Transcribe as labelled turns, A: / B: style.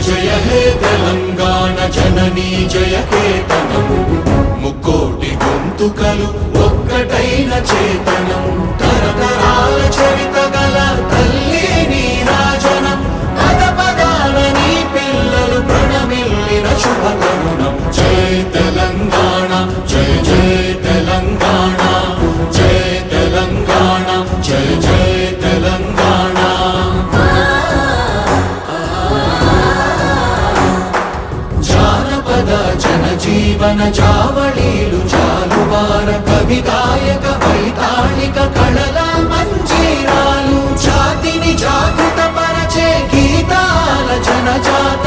A: జయ హే తెలంగాణ జననీ జయ కేతనం ముక్కోటి గొంతుకలు ఒక్కటైన చేతనం తరతరాల చరిత గల తల్లి నీరాజనం పద పదాన నీ పిల్లలు ప్రణమిల్లిన శుభ తరుణం జయ తెలంగాణ జయ జయ తెలంగాణ జయ తెలంగాణ జయ జయ తెలంగాణ జీవన జావళీలు జాలువార కవి గాయక వైతాళిక కళల మంజీరాలు జాతిని జాగృత పరచే గీతాల జనజాత